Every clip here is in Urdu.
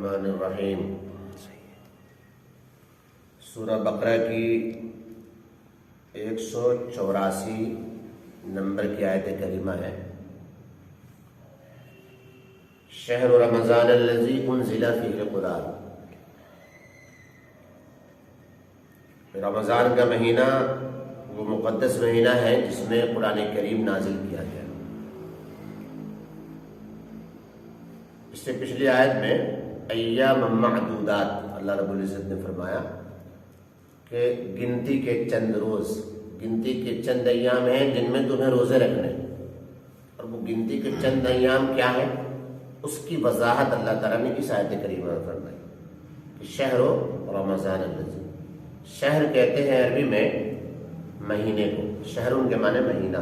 الرحمن الرحیم۔ سورہ بقرہ کی 184 نمبر کی آیت کریمہ ہے۔ شہر رمضان الذی انزل فیہ القرآن، رمضان کا مہینہ وہ مقدس مہینہ ہے جس میں قرآن کریم نازل کیا گیا۔ اس سے پچھلی آیت میں ایام معدودات اللہ رب العزت نے فرمایا کہ گنتی کے چند روز، گنتی کے چند ایام ہیں جن میں تمہیں روزے رکھنے، اور وہ گنتی کے چند ایام کیا ہیں اس کی وضاحت اللہ تعالیٰ نے اس آیت کریمہ میں فرمائی کہ شہر رمضان الذی، شہر کہتے ہیں عربی میں مہینے کو، شہرن کے معنی مہینہ،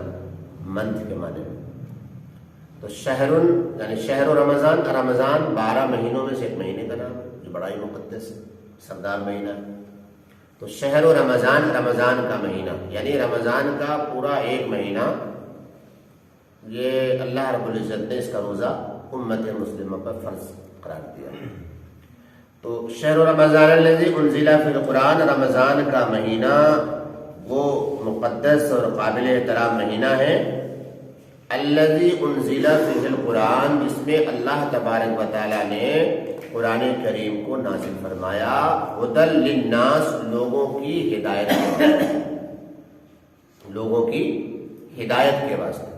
منتھ کے معنی میں، تو شہرن یعنی شہر رمضان، رمضان 12 مہینوں میں سے ایک مہینے کا نام ہے جو بڑا ہی مقدس ہے، سردار مہینہ ہے۔ تو شہر رمضان، رمضان کا مہینہ یعنی رمضان کا پورا ایک مہینہ، یہ اللہ رب العزت نے اس کا روزہ امت مسلمہ پر فرض قرار دیا۔ تو شہر رمضان الذی انزل فی القرآن، رمضان کا مہینہ وہ مقدس اور قابل احترام مہینہ ہے الذی انزل فیہ القرآن، جس میں اللہ تبارک و تعالیٰ نے قرآن کریم کو نازل فرمایا، ھدی للناس، لوگوں کی ہدایت کے واسطے، لوگوں کی ہدایت کے واسطے۔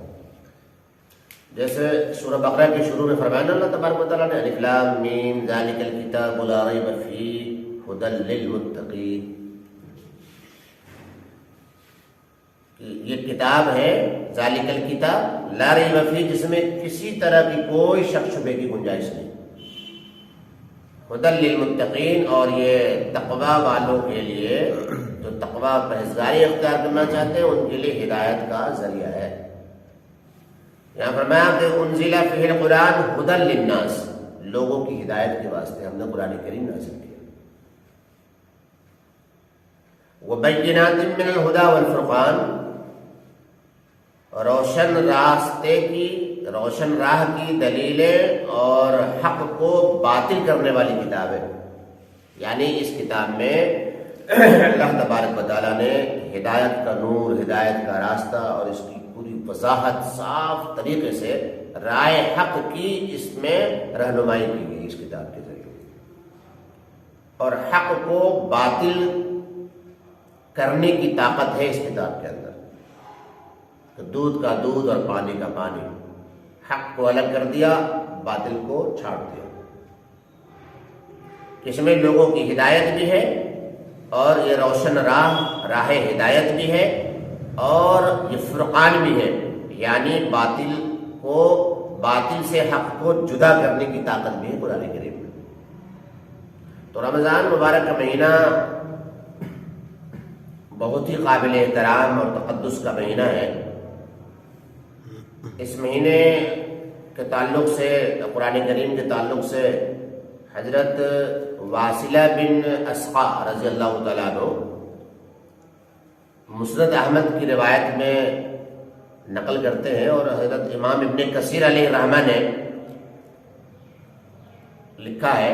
جیسے سورہ بقرہ کے شروع میں فرمایا نا اللہ تبارک و تعالیٰ نے الف لام میم ذالک الکتاب لا ریب فیہ ھدی للمتقین، یہ کتاب ہے ذالک الکتاب لا ریب فیہ، جس میں کسی طرح کی کوئی شک شبے کی گنجائش نہیں، ھدی للمتقین، اور یہ تقوی والوں کے لیے جو تقوی پرہیزگاری اختیار کرنا چاہتے ہیں ان کے لیے ہدایت کا ذریعہ ہے۔ یہاں فرمایا کہ انزل فیہ القرآن ھدی للناس، لوگوں کی ہدایت کے واسطے ہم نے قرآن کریم نازل کیا۔ وبینات من الہدی والفرقان، روشن راستے کی، روشن راہ کی دلیلیں اور حق کو باطل کرنے والی کتاب ہے، یعنی اس کتاب میں اللہ تبارک و تعالیٰ نے ہدایت کا نور، ہدایت کا راستہ اور اس کی پوری وضاحت صاف طریقے سے رائے حق کی اس میں رہنمائی کی گئی اس کتاب کے ذریعے، اور حق کو باطل کرنے کی طاقت ہے اس کتاب کے اندر، تو دودھ کا دودھ اور پانی کا پانی، حق کو الگ کر دیا، باطل کو چھاڑ دیا۔ اس میں لوگوں کی ہدایت بھی ہے اور یہ روشن راہ ہدایت بھی ہے، اور یہ فرقان بھی ہے، یعنی باطل سے حق کو جدا کرنے کی طاقت بھی ہے قرآن کریم میں۔ تو رمضان مبارک کا مہینہ بہت ہی قابل احترام اور تقدس کا مہینہ ہے۔ اس مہینے کے تعلق سے، قرآن کریم کے تعلق سے، حضرت واصلہ بن اسقع رضی اللہ تعالیٰ عنہ مسند احمد کی روایت میں نقل کرتے ہیں، اور حضرت امام ابن کثیر علیہ الرحمہ نے لکھا ہے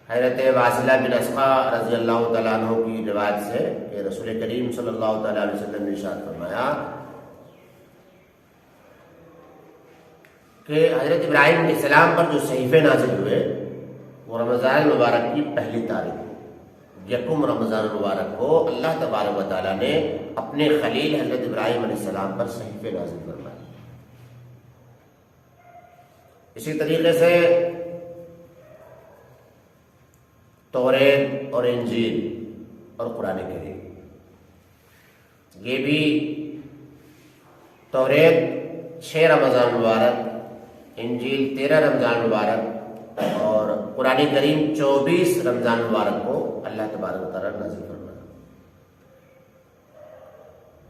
حضرت واصلہ بن اسقع رضی اللہ تعالیٰ عنہ کی روایت سے کہ رسول کریم صلی اللہ تعالیٰ علیہ وسلم نے ارشاد فرمایا کہ حضرت ابراہیم علیہ السلام پر جو صحیفے نازل ہوئے وہ رمضان مبارک کی پہلی تاریخ، یکم رمضان مبارک کو اللہ تبارک و تعالیٰ نے اپنے خلیل حضرت ابراہیم علیہ السلام پر صحیفے نازل فرمائے۔ اسی طریقے سے توریت اور انجیل اور قرآن کریم، یہ بھی توریت 6 رمضان مبارک، انجیل 13 رمضان مبارک، اور قرآن کریم 24 رمضان مبارک کو اللہ تبارک و تعالیٰ نازل فرمایا۔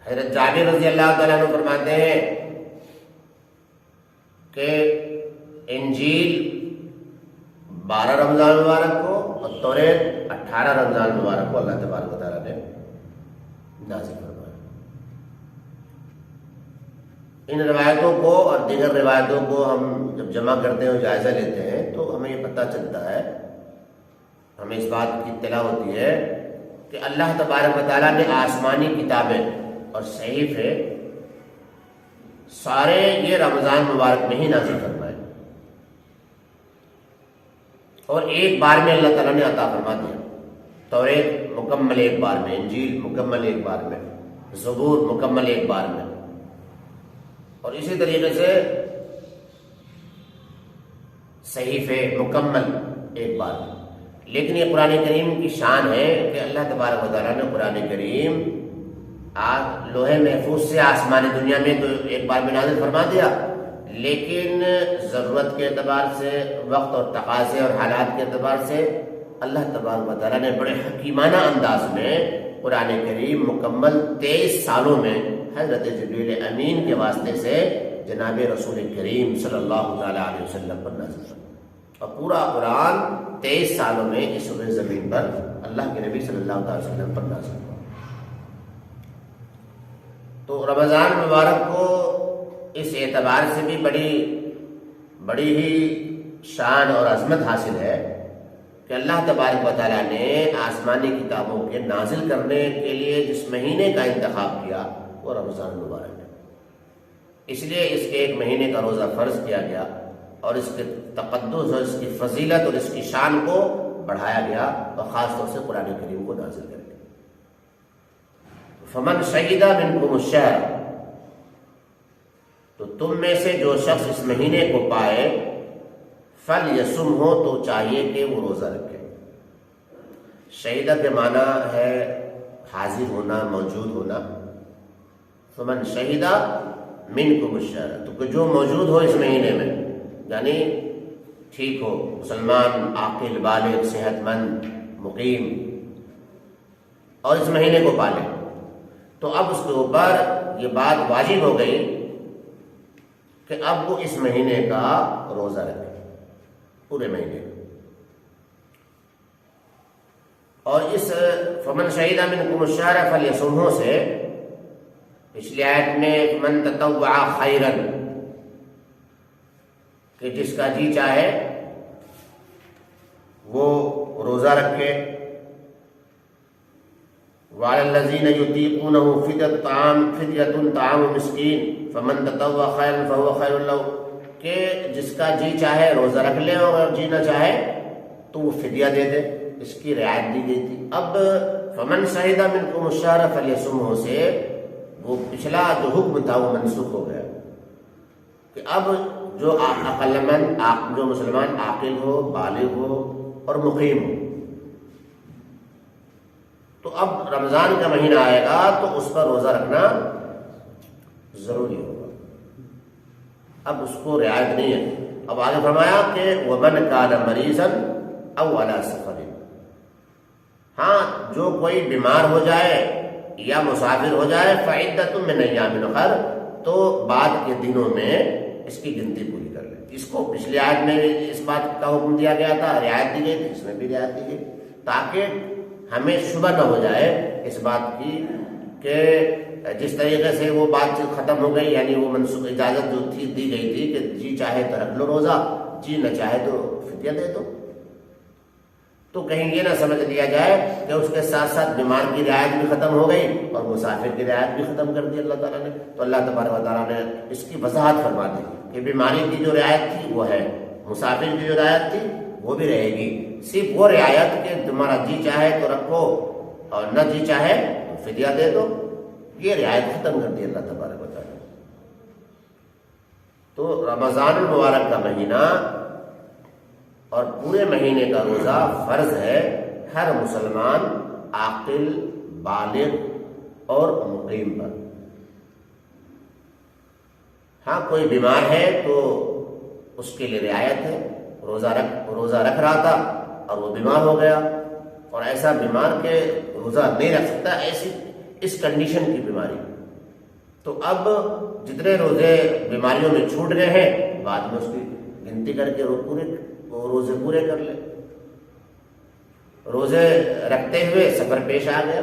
حضرت جابر رضی اللہ تعالیٰ عنہ فرماتے ہیں کہ انجیل 12 رمضان مبارک کو اور توریت 18 رمضان مبارک کو اللہ تبارک و تعالیٰ نے نازل فرمایا۔ ان روایتوں کو اور دیگر روایتوں کو ہم جب جمع کرتے ہیں اور جائزہ لیتے ہیں تو ہمیں یہ پتہ چلتا ہے، ہمیں اس بات کی اطلاع ہوتی ہے کہ اللہ تبارک و تعالیٰ نے آسمانی کتابیں اور صحیفے سارے یہ رمضان مبارک میں ہی نازل فرمائے، اور ایک بار میں اللہ تعالیٰ نے عطا فرما دیا۔ توریت مکمل ایک بار میں، انجیل مکمل ایک بار میں، زبور مکمل ایک بار میں، اور اسی طریقے سے صحیفے مکمل ایک بار میں۔ لیکن یہ قرآن کریم کی شان ہے کہ اللہ تبارک و تعالیٰ نے قرآن کریم لوح محفوظ سے آسمانی دنیا میں تو ایک بار میں نازل فرما دیا، لیکن ضرورت کے اعتبار سے، وقت اور تقاضے اور حالات کے اعتبار سے اللہ تبارک و تعالیٰ نے بڑے حکیمانہ انداز میں قرآن کریم مکمل 23 سالوں میں حضرت جبریل امین کے واسطے سے جناب رسول کریم صلی اللہ تعالیٰ علیہ وسلم پر نازل فرمایا، اور پورا قرآن 23 سالوں میں اس روئے زمین پر اللہ کے نبی صلی اللہ علیہ وسلم پر نازل ہوا۔ تو رمضان مبارک کو اس اعتبار سے بھی بڑی ہی شان اور عظمت حاصل ہے کہ اللہ تبارک و تعالیٰ نے آسمانی کتابوں کے نازل کرنے کے لیے جس مہینے کا انتخاب کیا وہ رمضان مبارک ہے۔ اس لیے اس کے ایک مہینے کا روزہ فرض کیا گیا، اور اس کے تقدس اور اس کی فضیلت اور اس کی شان کو بڑھایا گیا، اور خاص طور سے قرآن کریم کو نازل کر کے۔ فمن شہد منکم الشہر، تو تم میں سے جو شخص اس مہینے کو پائے، فلیصم ہو، تو چاہیے کہ وہ روزہ رکھے۔ شہیدہ کے معنی ہے حاضر ہونا، موجود ہونا۔ فمن شہد منکم الشہر، تو جو موجود ہو اس مہینے میں، یعنی ٹھیک ہو، مسلمان، عاقل، بالغ، صحت مند، مقیم، اور اس مہینے کو پالے، تو اب اس کے اوپر یہ بات واجب ہو گئی کہ اب وہ اس مہینے کا روزہ رکھے، پورے مہینے۔ اور اس فمن شہد منکم الشہر فلیصمہ سے پچھلی آیت میں من تطوع خیرا، کہ جس کا جی چاہے وہ روزہ رکھے۔ وعلی الذین یطیقونہ فدیۃ طعام مسکین فمن تطوع خیرا فہو خیر لہ، کہ جس کا جی چاہے روزہ رکھ لے، اور جی نہ چاہے تو وہ فدیہ دے دے، اس کی رعایت دی گئی تھی۔ اب فمن شہد منکم الشہر فلیصمہ سے وہ پچھلا جو حکم تھا وہ منسوخ ہو گیا، کہ اب جو عقل مند، جو مسلمان عاقل ہو، بالغ ہو اور مقیم ہو، تو اب رمضان کا مہینہ آئے گا تو اس پر روزہ رکھنا ضروری ہوگا، اب اس کو رعایت نہیں ہے۔ اب آگے فرمایا کہ وَمَنْ كَانَ مَرِيضًا أَوْ عَلَىٰ سَفَرٍ، ہاں جو کوئی بیمار ہو جائے یا مسافر ہو جائے، فَعِدَّةٌ مِّنْ أَيَّامٍ أُخَرَ، تو بعد کے دنوں میں اس کی گنتی پوری کر لیں۔ اس کو پچھلی آیت میں اس بات کا حکم دیا گیا تھا، رعایت دی گئی تھی، اس میں بھی رعایت دی گئی، تاکہ ہمیں شبہ نہ ہو جائے اس بات کی کہ جس طریقے سے وہ بات چیت ختم ہو گئی، یعنی وہ منسوخ اجازت جو تھی دی گئی تھی کہ جی چاہے تو رکھ لو روزہ، جی نہ چاہے تو فدیہ دے دو، تو کہیں یہ نہ سمجھ لیا جائے کہ اس کے ساتھ ساتھ بیمار کی رعایت بھی ختم ہو گئی اور مسافر کی رعایت بھی ختم کر دی اللہ تعالیٰ نے۔ تو اللہ تبارک و تعالیٰ نے اس کی وضاحت فرما دی کہ بیماری کی جو رعایت تھی وہ ہے، مسافر کی جو رعایت تھی وہ بھی رہے گی، صرف وہ رعایت کہ تمہارا جی چاہے تو رکھو اور نہ جی چاہے تو فدیہ دے دو، یہ رعایت ختم کر دی اللہ تبارک و تعالیٰ۔ تو رمضان المبارک کا مہینہ اور پورے مہینے کا روزہ فرض ہے ہر مسلمان عاقل، بالغ اور مقیم پر۔ ہاں کوئی بیمار ہے تو اس کے لیے رعایت ہے، روزہ رکھ رہا تھا اور وہ بیمار ہو گیا، اور ایسا بیمار کے روزہ نہیں رکھ سکتا، ایسی اس کنڈیشن کی بیماری، تو اب جتنے روزے بیماریوں میں چھوٹ گئے ہیں بعد میں اس کی گنتی کر کے روزے پورے کر لے۔ روزے رکھتے ہوئے سفر پیش آ گیا،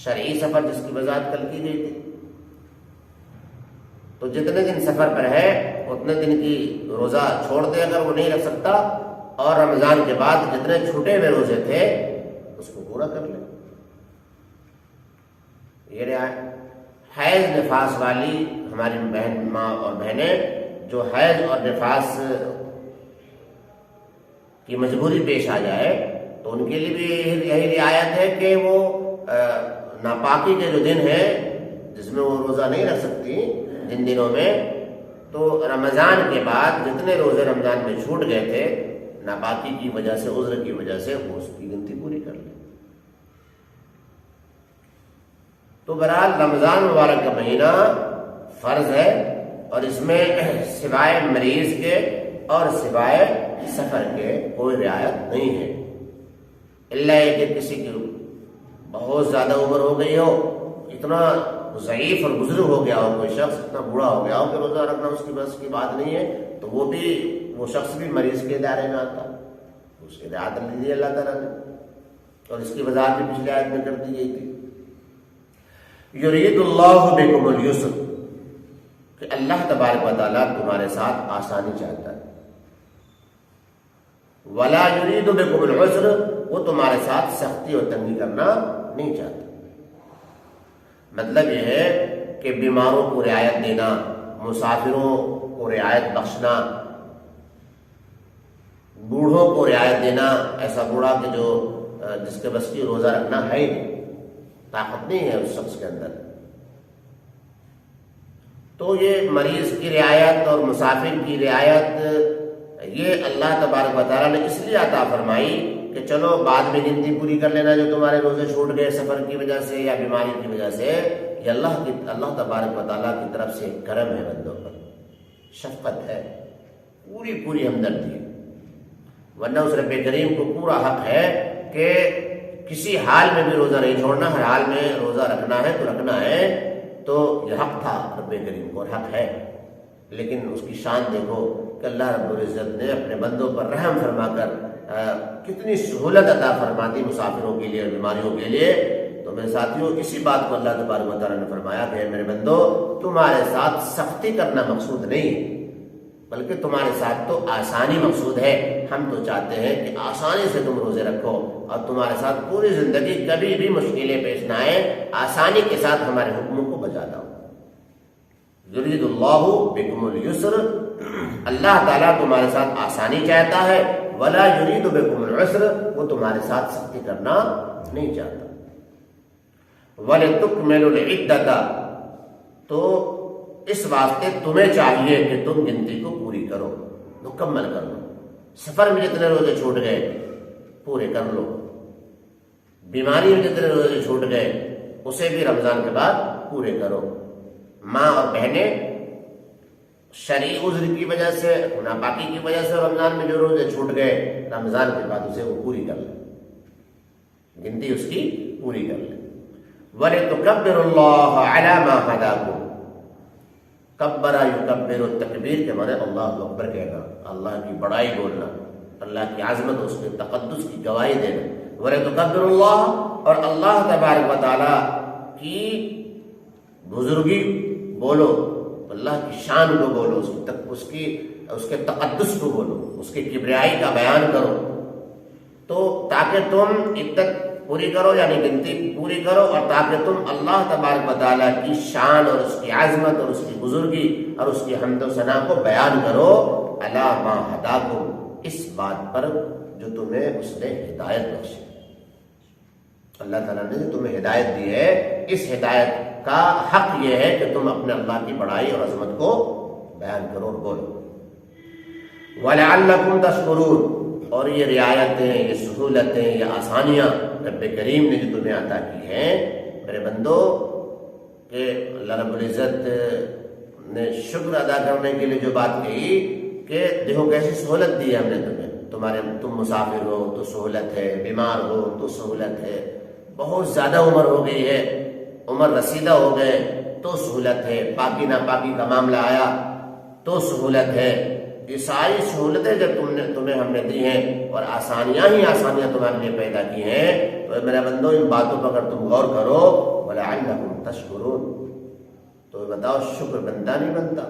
شرعی سفر جس کی وضاحت کل کی گئی تھی، تو جتنے دن سفر پر ہے اتنے دن کی روزہ چھوڑ دے اگر وہ نہیں رکھ سکتا، اور رمضان کے بعد جتنے چھوٹے ہوئے روزے تھے اس کو پورا کر لے۔ یہ رعایت حیض نفاس والی ہماری بہن ماں اور بہنیں جو حیض اور نفاس کی مجبوری پیش آ جائے تو ان کے لیے بھی یہی رعایت ہے کہ وہ ناپاکی کے جو دن ہیں جس میں وہ روزہ نہیں رکھ سکتی جن دنوں میں، تو رمضان کے بعد جتنے روزے رمضان میں چھوٹ گئے تھے ناپاکی کی وجہ سے، عذر کی وجہ سے، وہ اس کی گنتی پوری کر لیں۔ تو بہرحال رمضان مبارک کا مہینہ فرض ہے، اور اس میں سوائے مریض کے اور سوائے سفر کے کوئی رعایت نہیں ہے، الا کہ کسی کی بہت زیادہ عمر ہو گئی ہو، اتنا ضعیف اور بزرگ ہو گیا ہو، کوئی شخص اتنا بوڑھا ہو گیا ہو کہ روزہ رکھنا اس کی بس کی بات نہیں ہے، تو وہ شخص بھی مریض کے دائرے میں آتا، اس کی رعایت دی اللہ تعالیٰ نے، اور اس کی وضاحت بھی پچھلے آیت میں کر دی گئی تھی۔ یرید اللہ بکم الیسر، کہ اللہ تبارک و تعالیٰ تمہارے ساتھ آسانی چاہتا ہے، ولا یرید بکم العسر، وہ تمہارے ساتھ سختی اور تنگی کرنا نہیں چاہتا۔ مطلب یہ ہے کہ بیماروں کو رعایت دینا، مسافروں کو رعایت بخشنا، بوڑھوں کو رعایت دینا، ایسا بوڑھا کہ جس کے بس کی روزہ رکھنا ہے ہی نہیں، طاقت نہیں ہے اس شخص کے اندر، تو یہ مریض کی رعایت اور مسافر کی رعایت یہ اللہ تبارک و تعالیٰ نے اس لیے عطا فرمائی کہ چلو بعد میں گنتی پوری کر لینا جو تمہارے روزے چھوٹ گئے سفر کی وجہ سے یا بیماری کی وجہ سے۔ یہ اللہ تبارک و تعالیٰ کی طرف سے ایک کرم ہے بندوں پر، شفقت ہے، پوری ہمدردی ہے، ورنہ اس رب کریم کو پورا حق ہے کہ کسی حال میں بھی روزہ نہیں چھوڑنا، ہر حال میں روزہ رکھنا ہے تو رکھنا ہے، تو یہ حق تھا رب کریم کو اور حق ہے، لیکن اس کی شان دیکھو کہ اللہ رب العزت نے اپنے بندوں پر رحم فرما کر کتنی سہولت عطا فرما دی مسافروں کے لیے اور بیماریوں کے لیے۔ تو میرے ساتھیوں، اسی بات کو اللہ تبارک و تعالیٰ نے فرمایا کہ میرے بندو، تمہارے ساتھ سختی کرنا مقصود نہیں بلکہ تمہارے ساتھ تو آسانی مقصود ہے۔ ہم تو چاہتے ہیں کہ آسانی سے تم روزے رکھو اور تمہارے ساتھ پوری زندگی کبھی بھی مشکلیں پیش نہ آئے، آسانی کے ساتھ ہمارے حکموں کو بجا لاؤ۔ یرید اللہ بکم الیسر، اللہ تعالیٰ تمہارے ساتھ آسانی چاہتا ہے، ولا یرید بکم العسر، وہ تمہارے ساتھ سختی کرنا نہیں چاہتا۔ وَلِتُكْمِلُوا الْعِدَّةَ، تو اس واسطے تمہیں چاہیے کہ تم گنتی کو پوری کرو، مکمل کر لو، سفر میں جتنے روزے چھوٹ گئے پورے کر لو، بیماری میں جتنے روزے چھوٹ گئے اسے بھی رمضان کے بعد پورے کرو۔ ماں اور بہنیں شرعی عذر کی وجہ سے، ناپاکی کی وجہ سے رمضان میں جو روزے چھوٹ گئے رمضان کے بعد اسے وہ پوری کر لیں، گنتی اس کی پوری کر لیں۔ وَلِتُكَبِّرُوا اللَّهَ عَلَى مَا هَدَاكُمْ، کبرا یکبر، تکبیر کے معنی اللہ اکبر کہنا، اللہ کی بڑائی بولنا، اللہ کی عظمت، اس کے تقدس کی گواہی دینا۔ وَلِتُكَبِّرُوا اللَّهَ، اور اللہ تبارک و تعالیٰ کی بزرگی بولو، اللہ کی شان کو بولو، اس کے تقدس کو بولو، اس کے کبریائی کا بیان کرو، تو تاکہ تم عدت پوری کرو، یعنی گنتی پوری کرو، اور تاکہ تم اللہ تبارک و تعالیٰ کی شان اور اس کی عظمت اور اس کی بزرگی اور اس کی حمد و ثنا کو بیان کرو، علی ما ہداکم، اس بات پر جو تمہیں اس نے ہدایت بخشی۔ اللہ تعالیٰ نے جو تمہیں ہدایت دی ہے، اس ہدایت کا حق یہ ہے کہ تم اپنے اللہ کی بڑائی اور عظمت کو بیان کرو اور بولو۔ وَلَعَلَّكُمْ تَشْكُرُونَ، اور یہ رعایتیں، یہ سہولتیں، یہ آسانیاں رب کریم نے جو تمہیں عطا کی ہیں میرے بندو، کہ اللہ رب العزت نے شکر ادا کرنے کے لیے جو بات کہی کہ دیکھو کیسی سہولت دی ہے ہم نے تمہیں، تم مسافر ہو تو سہولت ہے، بیمار ہو تو سہولت ہے، بہت زیادہ عمر ہو گئی ہے، عمر رسیدہ ہو گئے تو سہولت ہے، پاکی ناپاکی کا معاملہ آیا تو سہولت ہے۔ یہ ساری سہولتیں جب تمہیں ہم نے دی ہیں اور آسانیاں ہی آسانیاں تمہارے لیے پیدا کی ہیں، تو میرے بندو ان باتوں پر اگر تم غور کرو، وَلَعَلَّكُمْ تَشْكُرُونَ، تو بتاؤ شکر بنتا نہیں بنتا؟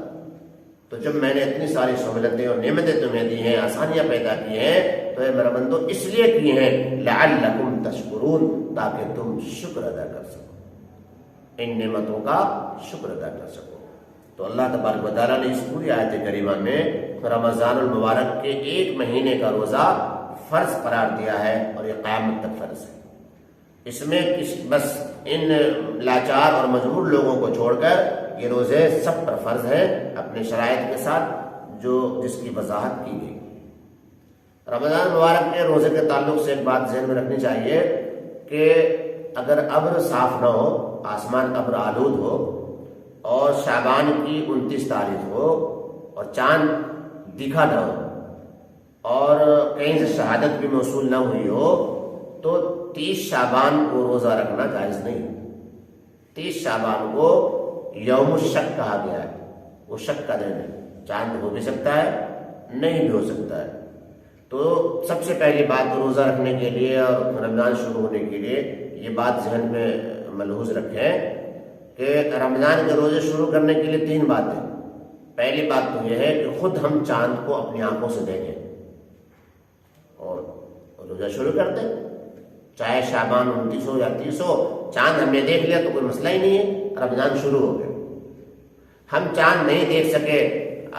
تو جب میں نے اتنی ساری سہولتیں اور نعمتیں تمہیں دی ہیں، آسانیاں پیدا کی ہیں، تو اے میرا بندو اس لیے کی ہیں لعلکم تشکرون، تاکہ تم شکر ادا کر سکو، ان نعمتوں کا شکر ادا کر سکو۔ تو اللہ تبارک و تعالیٰ نے اس پوری آیت کریمہ میں رمضان المبارک کے ایک مہینے کا روزہ فرض قرار دیا ہے، اور یہ قیامت تک فرض ہے۔ اس میں بس ان لاچار اور مجبور لوگوں کو چھوڑ کر یہ روزے سب پر فرض ہیں، اپنے شرائط کے ساتھ جس کی وضاحت کی گئی۔ رمضان مبارک کے روزے کے تعلق سے ایک بات ذہن میں رکھنی چاہیے کہ اگر ابر صاف نہ ہو، آسمان ابر آلود ہو، اور شعبان کی 29 تاریخ ہو اور چاند دکھا نہ ہو، اور کہیں سے شہادت بھی موصول نہ ہوئی ہو، تو 30 شعبان کو روزہ رکھنا جائز نہیں۔ 30 شعبان کو یوم الشک کہا گیا ہے، وہ شک کا دن ہے، چاند ہو بھی سکتا ہے، نہیں بھی ہو سکتا ہے۔ تو سب سے پہلی بات روزہ رکھنے کے لیے اور رمضان شروع ہونے کے لیے یہ بات ذہن میں ملحوظ رکھیں کہ رمضان کے روزے شروع کرنے کے لیے 3 باتیں۔ پہلی بات تو یہ ہے کہ خود ہم چاند کو اپنی آنکھوں سے دیکھیں اور روزہ شروع کر دیں، چاہے شعبان 29 ہو یا 30 ہو، چاند ہم نے دیکھ لیا تو کوئی مسئلہ ہی نہیں ہے، رمضان شروع ہو گیا۔ ہم چاند نہیں دیکھ سکے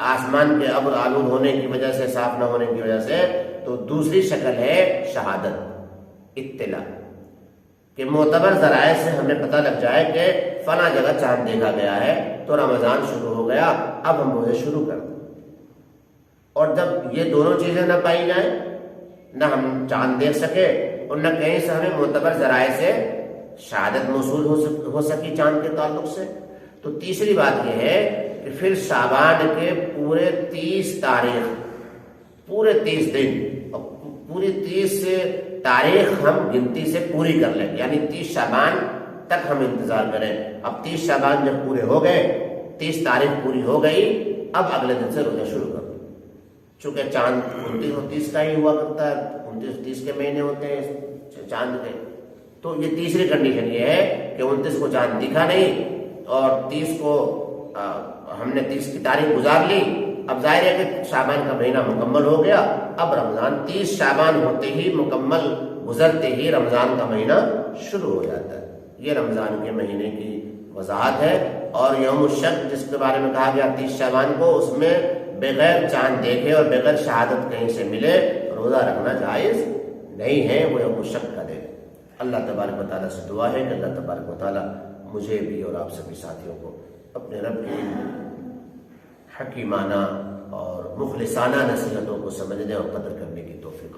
آسمان کے ابر آلود ہونے کی وجہ سے، صاف نہ ہونے کی وجہ سے، تو دوسری شکل ہے شہادت، اطلاع، کہ معتبر ذرائع سے ہمیں پتہ لگ جائے کہ فلاں جگہ چاند دیکھا گیا ہے تو رمضان شروع ہو گیا، اب ہم روزے شروع کر دیں۔ اور جب یہ دونوں چیزیں نہ پائی جائیں، نہ ہم چاند دیکھ سکے اور نہ کہیں سے ہمیں معتبر ذرائع سے شہادت موصول ہو سکی چاند کے تعلق سے، تو تیسری بات یہ ہے کہ پھر شعبان کے پورے 30 تاریخ، پورے 30 دن اور پوری 30 تاریخ ہم گنتی سے پوری کر لیں، یعنی 30 شعبان تک ہم انتظار کریں۔ اب 30 شعبان جب پورے ہو گئے، 30 تاریخ پوری ہو گئی، اب اگلے دن سے روزہ شروع کر دیں۔ چونکہ چاند 29 اور 30 کا ہی ہوا کرتا ہے، 29 30 کے مہینے ہوتے ہیں چاند کے، تو یہ تیسری کنڈیشن یہ ہے کہ 29 کو چاند دکھا نہیں اور 30 کو ہم نے 30 کی تاریخ گزار لی، اب ظاہر ہے کہ شعبان کا مہینہ مکمل ہو گیا، اب رمضان 30 شعبان ہوتے ہی مکمل گزرتے ہی رمضان کا مہینہ شروع ہو جاتا ہے۔ یہ رمضان کے مہینے کی وضاحت ہے۔ اور یوم الشک جس کے بارے میں کہا گیا 30 شعبان کو، اس میں بغیر چاند دیکھے اور بغیر شہادت کہیں سے ملے روزہ رکھنا جائز نہیں ہے، وہ یوم الشک کا دن۔ اللہ تبارک و تعالیٰ سے دعا ہے کہ اللہ تبارک و تعالیٰ مجھے بھی اور آپ سبھی ساتھیوں کو اپنے رب کی حکیمانہ اور مخلصانہ نصیحتوں کو سمجھنے اور قدر کرنے کی توفیق